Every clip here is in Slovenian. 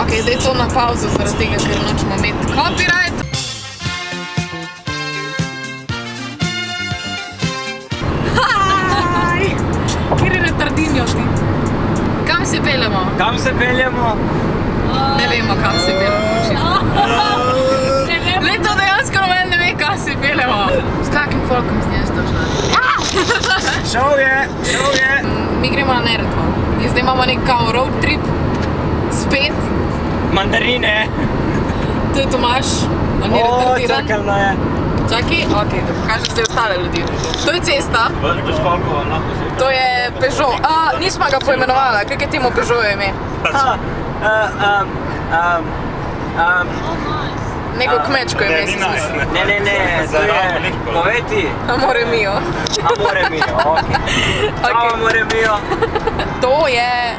Ok, daj to na pauzo, zaradi tega, ker nočemo imeti copyright. Hi! Kjer je retardinjo ti? Kam se peljemo? Kam se peljemo? Ne vemo, kam se peljemo. Le to dejansko noben ne ve, kam se peljemo. S kakim folkom z nješ došla? Šel je. Mi gremo na Neretvo. In zdaj imamo nek kao road trip. Spet. Mandarine. To je Tomaš. On je retardiran. Čakajno je. Čakaj, ok, da pokažem zdaj ostale ljudi. To je cesta. To je Peugeot. Nismo ga poimenovala, kak je temu Peugeot ime? Neko kmečko ime si smisli. Ne, to je, povej ti. Amore mio. Amore mio, ok. Čau, amore mio. To je...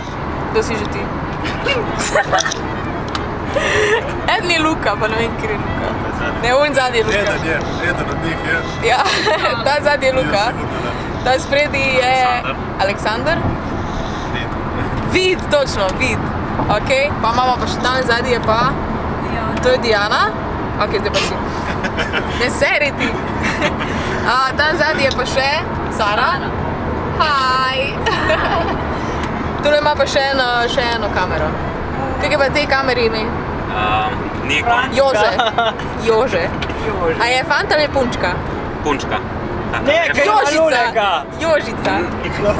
Kdo si že ti? Eden je Luka, pa ne vem, kjer je Luka. Ne, on zadnji je Luka. Eden od njih je. Ja, ta zadnji je Luka. Ta spredi je... Aleksandar? Vid, točno, Vid. Ok, pa imamo pa še tam zadnji je pa... To je Diana. Ok, zdaj pa si. Ne seri ti. Tam zadnji je pa še Sara. Hi. Tule ima pa še eno kamero. Kak je pa tej kameri ime? Nikon. Jože. A je fant ali je punčka? Punčka. Ne, kaj ima Lulega? Jožica.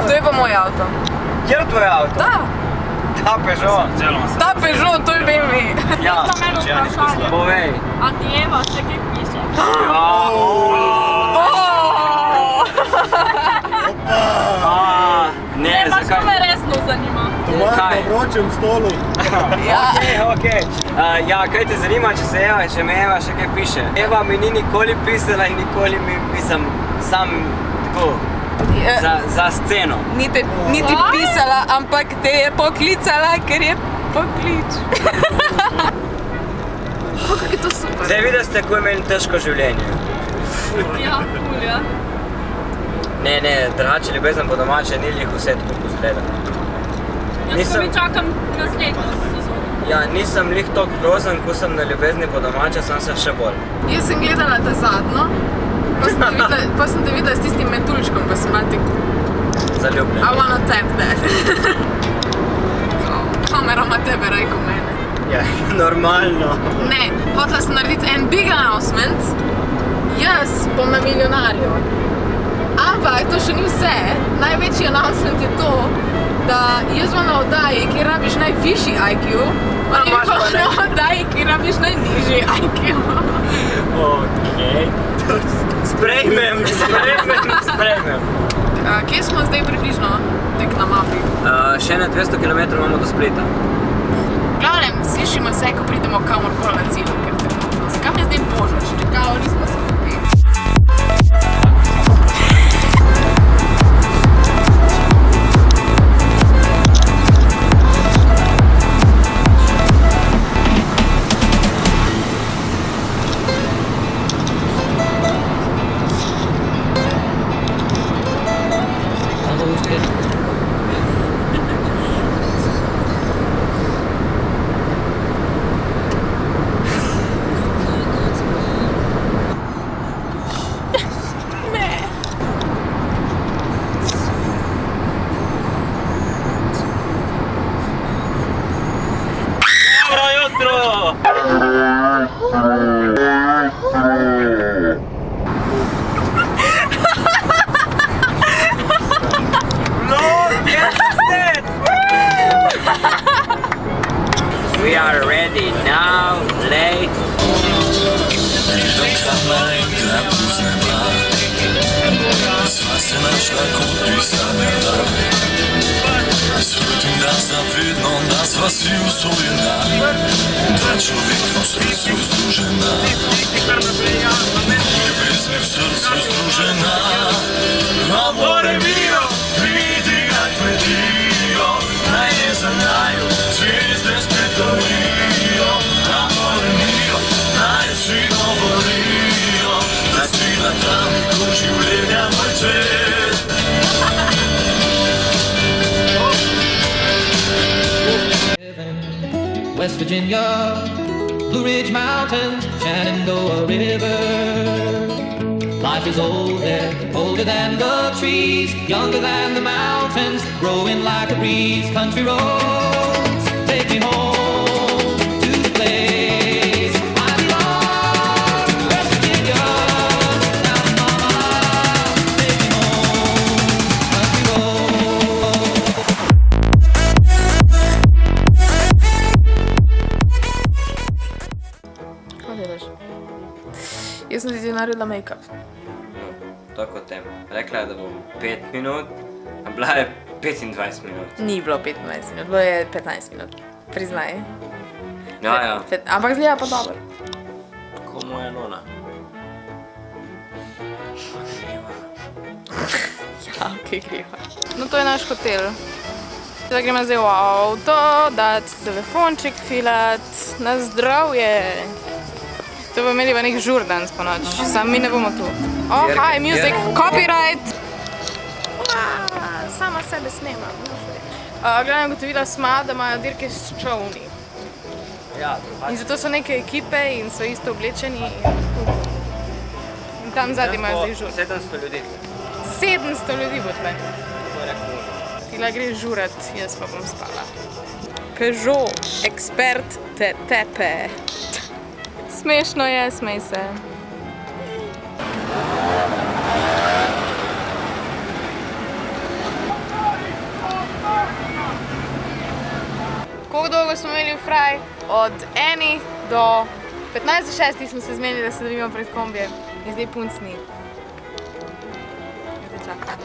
To je pa moj avto. Kjer je tvoj avto? Ta. Ta Peugeot. Ta Peugeot, to je BMW. Ja, povej. A ti Eva še kaj piše? Ne, Baš to zakaj? me resno zanima. Tomaž na vročem stolu. Ok. Ja, kaj te zanima, če me Eva še kaj piše? Eva mi ni nikoli pisala in nikoli mi pisam sam tako za sceno. Niti pisala, ampak te je poklicala, ker je poklič. Kak je to super. Zdaj videli ste, kako je meni težko življenje. Ja, ful, ja. Ne, drugače ljubezen po domače ni lih vse tako, ko zgleda. Jaz pa mi čakam naslednjo sezono. Ja, nisem lih toliko grozen, ko sem na ljubezni po domače, sem se še bolj. Jaz sem gledala ta zadnjo, pa sem te videla s tistim metuljčkom, pa sem bila tik Zaljubljen. I wanna tap that. Kamera ima tebe, rajko mene. Ja, normalno. Ne, hotela sem narediti en big announcement. Jaz bom na milijonarju. Ampak to še ni vse. Največji announcement je to, da jaz bom na oddaji, kjer rabiš najvišji IQ, on je pa na oddaji, kjer rabiš najnižji IQ. Okej. Sprejmem. Kje smo zdaj približno, tek na mapi? Še ne 200 km imamo do Splita. V glavnem, slišimo se, ko pridemo kamorkoli na cilj, ker trenutno. Zakaj me zdaj božaš? Čekao, nismo se kupili. We are ready now, late. Slutim, da znam vedno nas vasi usojena. Dva človeka v srcu združena. Ljubezni v srcu združena. Amore mio, pridi na kmetijo. Naj je za naju zvezde spet gorijo. Amore mio, naj vsi govorijo, da si na travniku življenja moj cvet. West Virginia, Blue Ridge Mountains, Shenandoah River. Life is old there, older than the trees, younger than the mountains, growing like a breeze. Country roads, take me home to the place I belong. West Virginia, now mama, take me home, country roads. Kaj delaš? Jaz sem ti naredila make-up. Tako tem. Rekla je, da bo 5 minut, a bila je 25 minut. Ni bilo 15 minut, bilo je 15 minut. Priznaj. Ja. Ampak zgleda pa dobro. Tako moja nona. Ja, kaj greva. No, to je naš hotel. Zdaj gremo zdaj v avto, dati telefonček filat, na zdravje. To bomo imeli pa nek žurdan s ponoč, sam mi ne bomo tu. Oh, hi, music, copyright! Sama sebe snemam. Glavno ugotovila sma, da imajo dirke s čovni. Ja, In zato so neke ekipe in so isto oblečeni. In tam zadnji imajo zdaj žur. 700 ljudi. 700 ljudi bo tle. To je rekel. Tila gre žurat, jaz pa bom spala. Peugeot, ekspert te tepe. Smešno je, smej se. Koliko dolgo smo imeli v fraj? Od 1 do 15:06 smo se zmenili, da se dobimo pred kombijem. In zdaj punc ni. Zdaj čakam.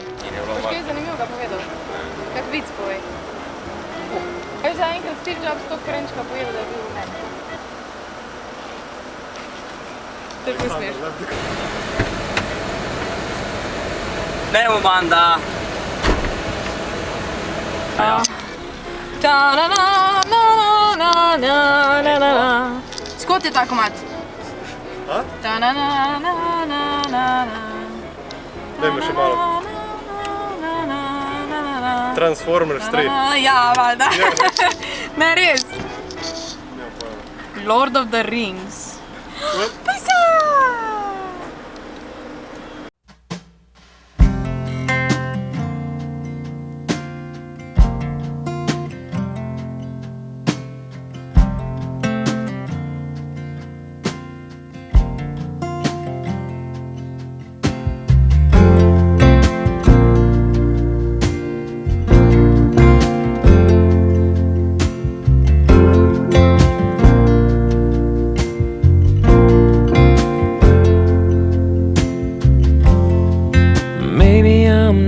Boš kaj zanimivega povedal? Kak vic povej. Kaj za enkrat Steve Jobs to korenčka povedal, da je bil v meni? To je smešno. Nemo banda! Skot je ta komad? A? Dajmo še malo. Transformers 3. Ja, valjda. Ne, res. Lord of the Rings. Pisa!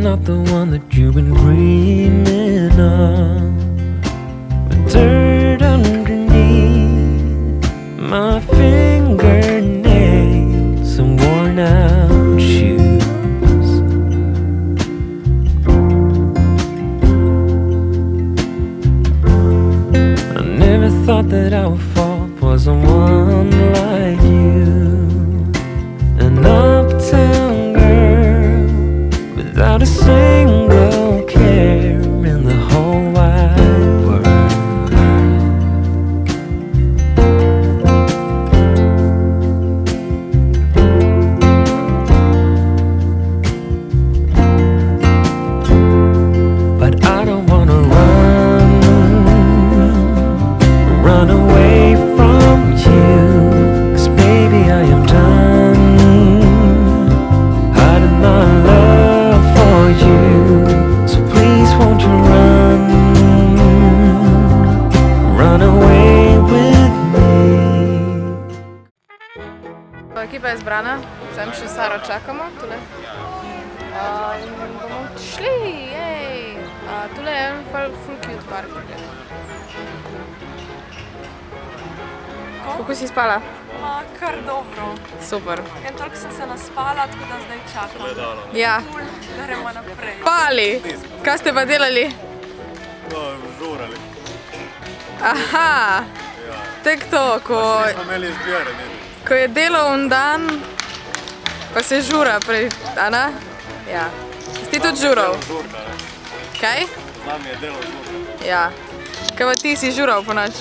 Not the one that you've been dreaming of, with dirt underneath my fingernails and worn out shoes. I never thought that I would fall for someone like you, an uptown girl without a single care in the whole wide world. But I don't wanna run away from you, 'cause baby I am done hiding my love for you. So please won't you run away with me. Ekipa je zbrana, sem še Saro čakamo, tule. In bomo šli, jej. Tule je en full cute park. Kako si spala? Kar dobro. Super. En toliko sem se naspala, tako da zdaj čakam. Ja. Da gremo naprej. Spali! Kaj ste pa delali? No, žurali. Aha! Tek to, Smo imeli izbire, ne? ko je delovni dan, pa se žura prej, a ne? Ja. Si tudi žural? Žurka, ne? Kaj? Z nami je delo žurka. Ja. Kaj pa ti si žural po noč?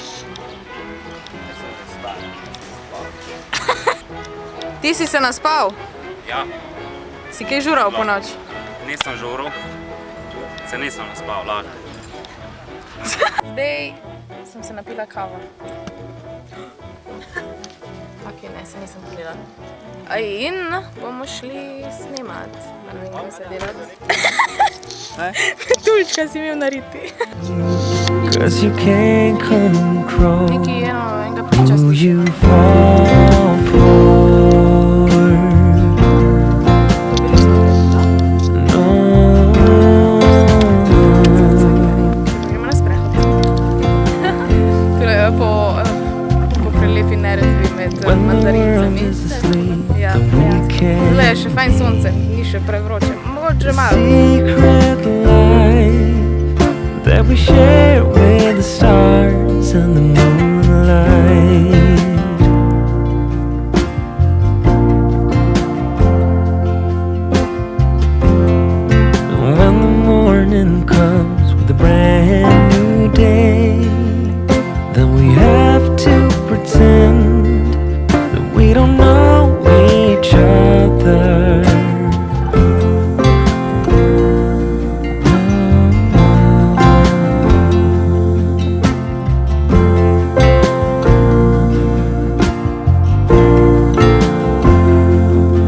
Ti si se naspal? Ja, Si kaj žural po noč? nisem žuril, se nisem naspal, lažem. Zdaj sem se napila kava. Ok, ne, se nisem popila. In bomo šli snemat. Ne vem, kaj se delati. Tulčka si imel nariti. Cause you can't control Neki enega priča who slišim. you fall for. No. Gremo na sprehod. Tule je po prelepi neredbi med mandarincami. Ja, tule je še fajn sonce, ni še prevroče. Mogoče malo. Secret life that we share with the stars and the moonlight. When the morning comes with a brand new day, then we have to pretend that we don't know each other.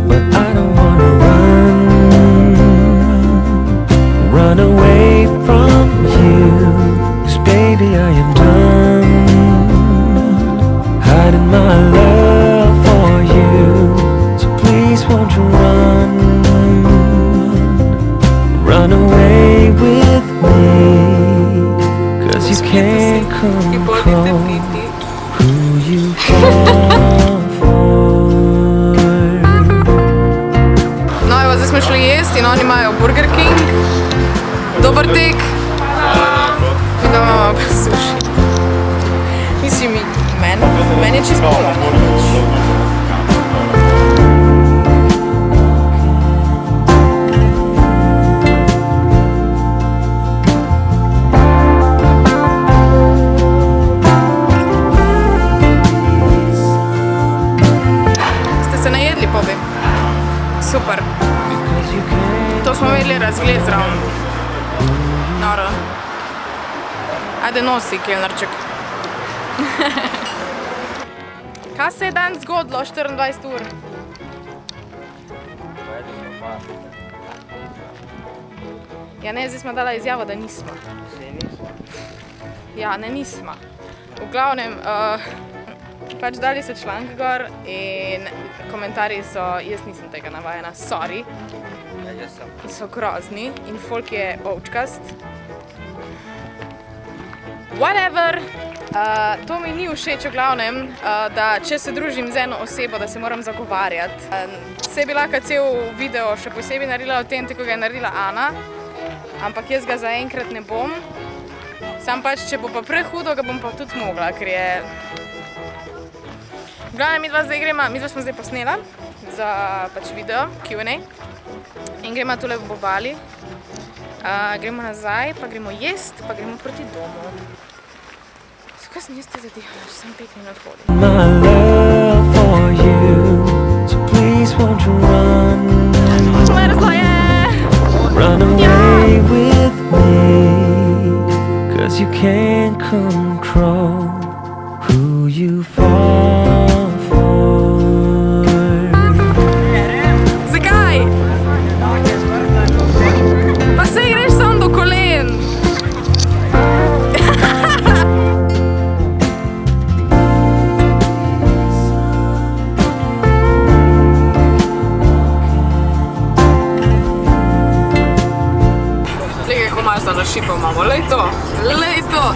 But I don't wanna run away from you, 'cause baby I am done hiding my love for you. So please won't you run away with me, 'cause you can't control who you fall for. No, evo, zdaj smo šli jest in oni imajo Burger King. Dober tek. In da imamo pa suši. Mislim, meni je čisto cool, Ste se najedli, Pobi? Super. To smo imeli razgled zraven. Noro. Ajde nosi, kelnerček. Kaj se je dan zgodilo 24 ur? Ja ne, zdaj smo dala izjavo, da nismo. Ja, ne, nismo. V glavnem, pač dali so članek gor in komentarji so, jaz nisem tega navajena, sorry. In so grozni in folk je ovčkast. Whatever. To mi ni všeč v glavnem, da če se družim z eno osebo, da se moram zagovarjati. Se bi lahko cel video še posebej naredila o tem, tako ga je naredila Ana, ampak jaz ga zaenkrat ne bom. Sam pač, če bo pa prehudo, ga bom pa tudi mogla, ker je... V glavnem, midva smo zdaj posnela za pač video, Q&A. In gremo tule v Bobali. Gremo nazaj, pa gremo jest, pa gremo proti domu. Zakaj sem jaz te zadihala, če sem 5 minut hodim? My love for you, so please won't you run away with me, 'cause you can't control who you fall for. Zakaj? Pa saj greš samo do kolen. Glej, kako malo na šipo imamo, lej to,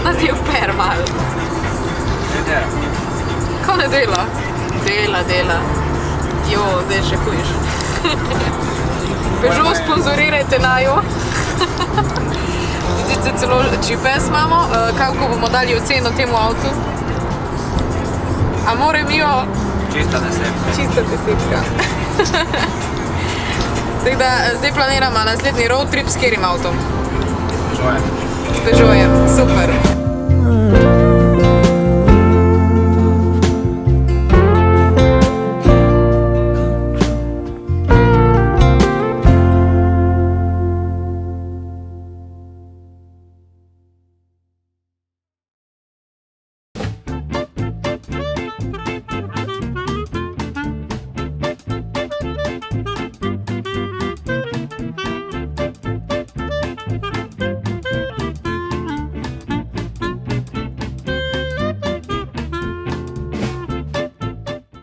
da ti je per malo. Ko ne dela? Dela. Jo, zdaj še hujiš. Peugeot, sponzorirajte naju. Vidite, celo GPS imamo, kako bomo dali oceno temu avtu. Amore mio. Čista desetka. Čista desetka. Tako da zdaj planiramo naslednji road trip s katerim avtom? Peugeotem. S Peugeotem, super.